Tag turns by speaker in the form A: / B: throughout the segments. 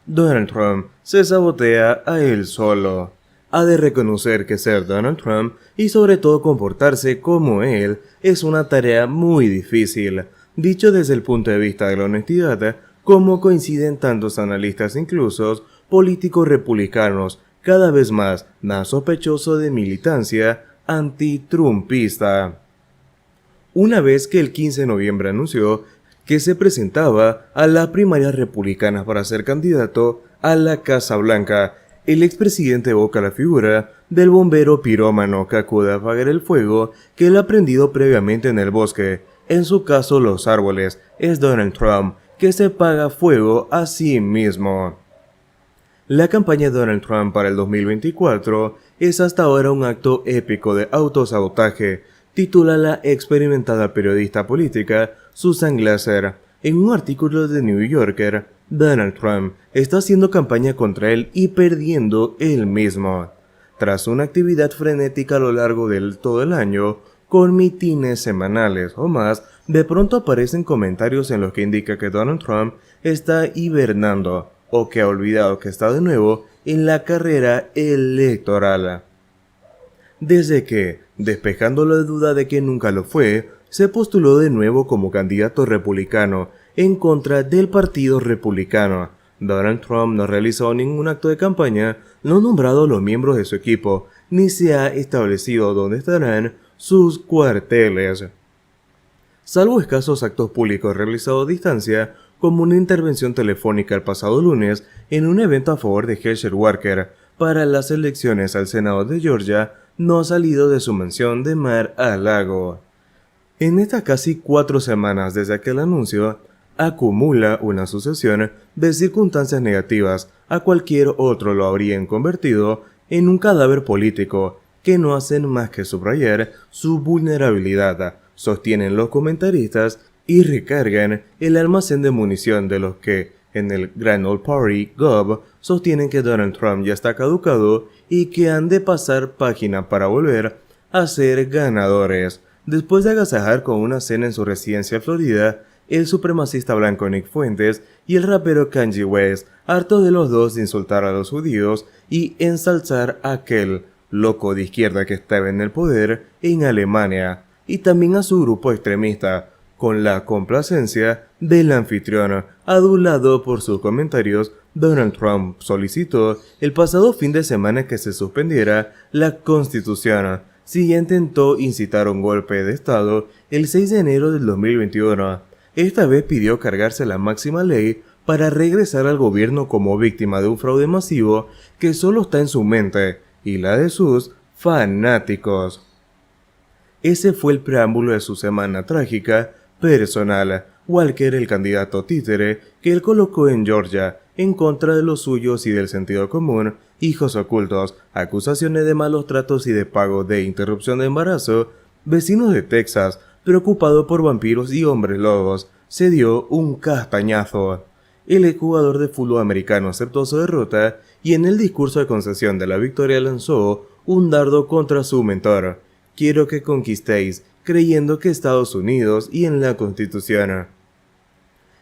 A: Donald Trump se sabotea a él solo. Ha de reconocer que ser Donald Trump y sobre todo comportarse como él es una tarea muy difícil, dicho desde el punto de vista de la honestidad, como coinciden tantos analistas incluso políticos republicanos, cada vez más sospechoso de militancia antitrumpista. Una vez que el 15 de noviembre anunció que se presentaba a las primarias republicanas para ser candidato a la Casa Blanca, el expresidente evoca la figura del bombero pirómano que acude a apagar el fuego que él ha prendido previamente en el bosque, en su caso los árboles. Es Donald Trump que se apaga fuego a sí mismo. La campaña de Donald Trump para el 2024 es hasta ahora un acto épico de autosabotaje, titula la experimentada periodista política Susan Glasser. En un artículo de New Yorker, Donald Trump está haciendo campaña contra él y perdiendo él mismo. Tras una actividad frenética a lo largo de todo el año, con mitines semanales o más, de pronto aparecen comentarios en los que indica que Donald Trump está hibernando o que ha olvidado que está de nuevo en la carrera electoral. Desde que, despejando la duda de que nunca lo fue, se postuló de nuevo como candidato republicano en contra del Partido Republicano. Donald Trump no realizó ningún acto de campaña, no ha nombrado a los miembros de su equipo, ni se ha establecido dónde estarán sus cuarteles. Salvo escasos actos públicos realizados a distancia, como una intervención telefónica el pasado lunes en un evento a favor de Herschel Walker para las elecciones al Senado de Georgia, no ha salido de su mansión de Mar-a-Lago. En estas casi 4 semanas desde aquel anuncio, acumula una sucesión de circunstancias negativas. A cualquier otro lo habrían convertido en un cadáver político, que no hacen más que subrayar su vulnerabilidad, sostienen los comentaristas, y recargan el almacén de munición de los que, en el Grand Old Party Gov, sostienen que Donald Trump ya está caducado y que han de pasar página para volver a ser ganadores. Después de agasajar con una cena en su residencia en Florida, el supremacista blanco Nick Fuentes y el rapero Kanye West, hartos de los dos de insultar a los judíos y ensalzar a aquel loco de izquierda que estaba en el poder en Alemania, y también a su grupo extremista, con la complacencia del anfitrión, adulado por sus comentarios. Donald Trump solicitó el pasado fin de semana que se suspendiera la Constitución, si ya intentó incitar un golpe de Estado el 6 de enero del 2021. Esta vez pidió cargarse la máxima ley para regresar al gobierno como víctima de un fraude masivo que solo está en su mente y la de sus fanáticos. Ese fue el preámbulo de su semana trágica personal. Walker, el candidato títere que él colocó en Georgia, en contra de los suyos y del sentido común, hijos ocultos, acusaciones de malos tratos y de pago de interrupción de embarazo, vecinos de Texas, preocupado por vampiros y hombres lobos, se dio un castañazo. El exjugador de fútbol americano aceptó su derrota y en el discurso de concesión de la victoria lanzó un dardo contra su mentor. Quiero que conquistéis, creyendo que Estados Unidos y en la Constitución.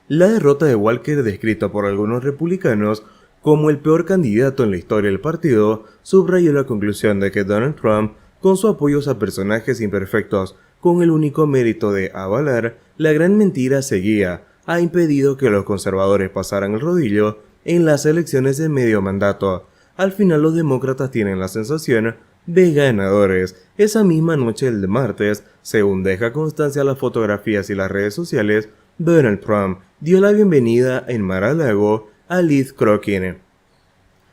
A: La derrota de Walker, descrita por algunos republicanos como el peor candidato en la historia del partido, subrayó la conclusión de que Donald Trump, con su apoyo a personajes imperfectos, con el único mérito de avalar la gran mentira seguía, ha impedido que los conservadores pasaran el rodillo en las elecciones de medio mandato. Al final los demócratas tienen la sensación de ganadores. Esa misma noche del martes, según deja constancia las fotografías y las redes sociales, Donald Trump dio la bienvenida en Mar-a-Lago a Liz Crokin,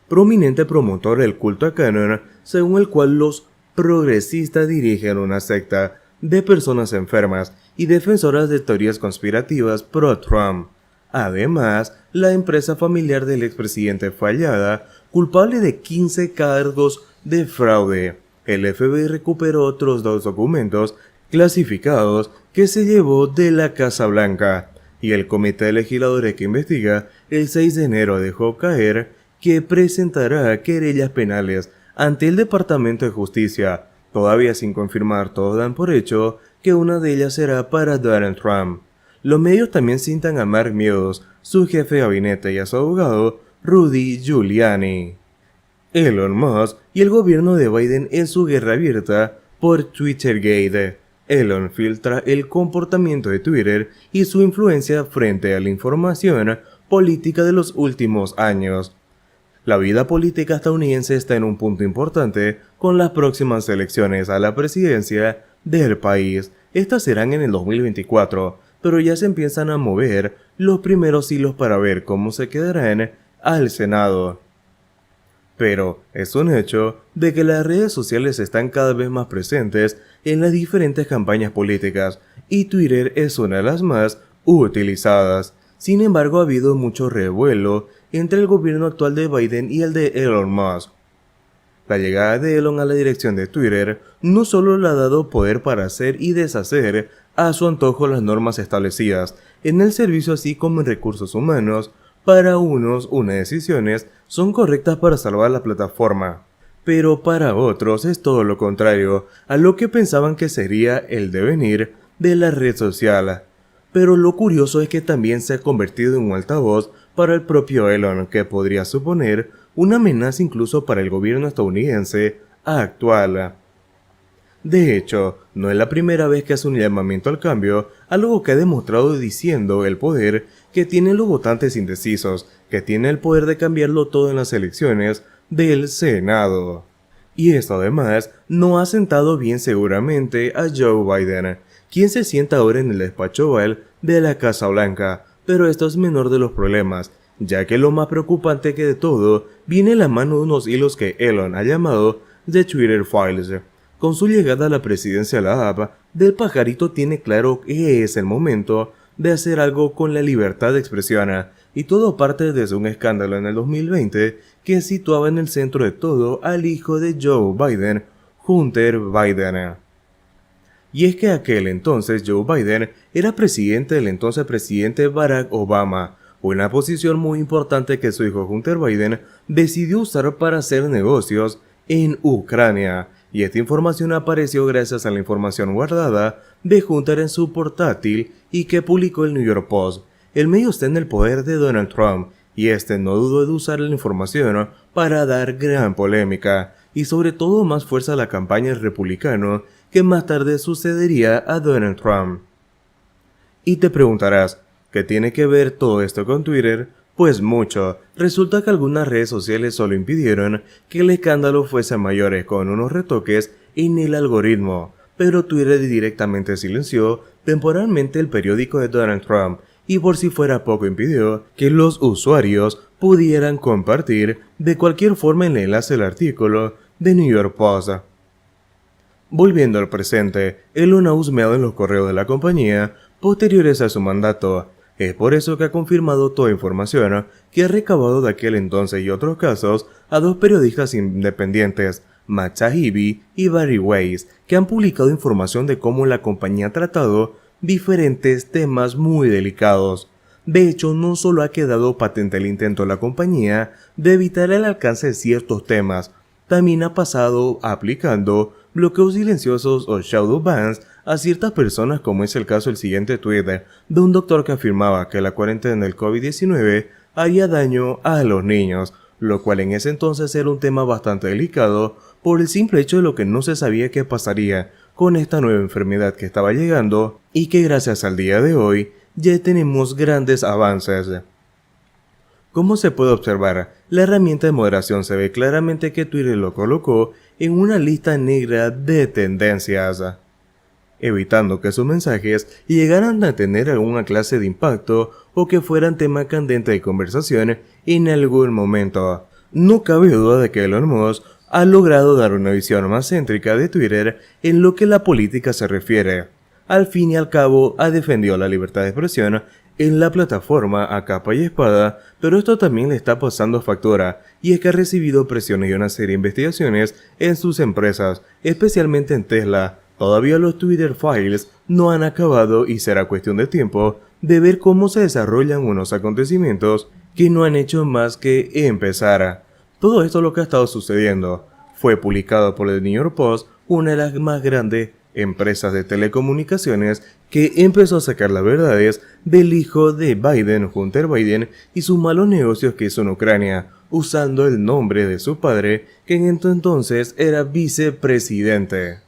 A: prominente promotor del culto a Canon, según el cual los progresistas dirigen una secta de personas enfermas y defensoras de teorías conspirativas pro-Trump. Además, la empresa familiar del expresidente fue hallada culpable de 15 cargos de fraude. El FBI recuperó otros 2 documentos clasificados que se llevó de la Casa Blanca, y el comité de legisladores que investiga el 6 de enero dejó caer que presentará querellas penales ante el Departamento de Justicia. Todavía sin confirmar, todos dan por hecho que una de ellas será para Donald Trump. Los medios también citan a Mark Meadows, su jefe de gabinete, y a su abogado Rudy Giuliani. Elon Musk y el gobierno de Biden en su guerra abierta por Twittergate. Elon filtra el comportamiento de Twitter y su influencia frente a la información política de los últimos años. La vida política estadounidense está en un punto importante con las próximas elecciones a la presidencia del país. Estas serán en el 2024, pero ya se empiezan a mover los primeros hilos para ver cómo se quedarán al Senado. Pero es un hecho de que las redes sociales están cada vez más presentes en las diferentes campañas políticas y Twitter es una de las más utilizadas. Sin embargo, ha habido mucho revuelo entre el gobierno actual de Biden y el de Elon Musk. La llegada de Elon a la dirección de Twitter no solo le ha dado poder para hacer y deshacer a su antojo las normas establecidas en el servicio así como en recursos humanos. Para unos, unas decisiones son correctas para salvar la plataforma, pero para otros es todo lo contrario a lo que pensaban que sería el devenir de la red social. Pero lo curioso es que también se ha convertido en un altavoz para el propio Elon, que podría suponer una amenaza incluso para el gobierno estadounidense actual. De hecho, no es la primera vez que hace un llamamiento al cambio, algo que ha demostrado diciendo el poder que tienen los votantes indecisos, que tiene el poder de cambiarlo todo en las elecciones del Senado. Y esto además no ha sentado bien seguramente a Joe Biden, quien se sienta ahora en el despacho Oval de la Casa Blanca, pero esto es menor de los problemas, ya que lo más preocupante que de todo viene en la mano de unos hilos que Elon ha llamado The Twitter Files. Con su llegada a la presidencia la app del pajarito tiene claro que es el momento de hacer algo con la libertad de expresión, y todo parte desde un escándalo en el 2020 que situaba en el centro de todo al hijo de Joe Biden, Hunter Biden. Y es que aquel entonces Joe Biden era presidente del entonces presidente Barack Obama, una posición muy importante que su hijo Hunter Biden decidió usar para hacer negocios en Ucrania. Y esta información apareció gracias a la información guardada de Hunter en su portátil y que publicó el New York Post. El medio está en el poder de Donald Trump y este no dudó de usar la información para dar gran polémica y sobre todo más fuerza a la campaña del republicano que más tarde sucedería a Donald Trump. Y te preguntarás, ¿qué tiene que ver todo esto con Twitter? Pues mucho. Resulta que algunas redes sociales solo impidieron que el escándalo fuese mayor con unos retoques en el algoritmo, pero Twitter directamente silenció temporalmente el periódico de Donald Trump y por si fuera poco impidió que los usuarios pudieran compartir de cualquier forma el enlace del artículo de New York Post. Volviendo al presente, Elon ha husmeado en los correos de la compañía posteriores a su mandato. Es por eso que ha confirmado toda información que ha recabado de aquel entonces y otros casos a dos periodistas independientes, Matt Taibbi y Barry Weiss, que han publicado información de cómo la compañía ha tratado diferentes temas muy delicados. De hecho, no solo ha quedado patente el intento de la compañía de evitar el alcance de ciertos temas, también ha pasado aplicando bloqueos silenciosos o shadow bans a ciertas personas, como es el caso del siguiente tweet de un doctor que afirmaba que la cuarentena del COVID-19 haría daño a los niños, lo cual en ese entonces era un tema bastante delicado por el simple hecho de lo que no se sabía qué pasaría con esta nueva enfermedad que estaba llegando y que gracias al día de hoy ya tenemos grandes avances. Como se puede observar, la herramienta de moderación se ve claramente que Twitter lo colocó en una lista negra de tendencias, evitando que sus mensajes llegaran a tener alguna clase de impacto o que fueran tema candente de conversación en algún momento. No cabe duda de que Elon Musk ha logrado dar una visión más céntrica de Twitter en lo que la política se refiere. Al fin y al cabo, ha defendido la libertad de expresión en la plataforma a capa y espada, pero esto también le está pasando factura, y es que ha recibido presiones y una serie de investigaciones en sus empresas, especialmente en Tesla. Todavía los Twitter Files no han acabado y será cuestión de tiempo de ver cómo se desarrollan unos acontecimientos que no han hecho más que empezar. Todo esto lo que ha estado sucediendo fue publicado por el New York Post, una de las más grandes empresas de telecomunicaciones, que empezó a sacar las verdades del hijo de Biden, Hunter Biden, y sus malos negocios que hizo en Ucrania, usando el nombre de su padre, que en entonces era vicepresidente.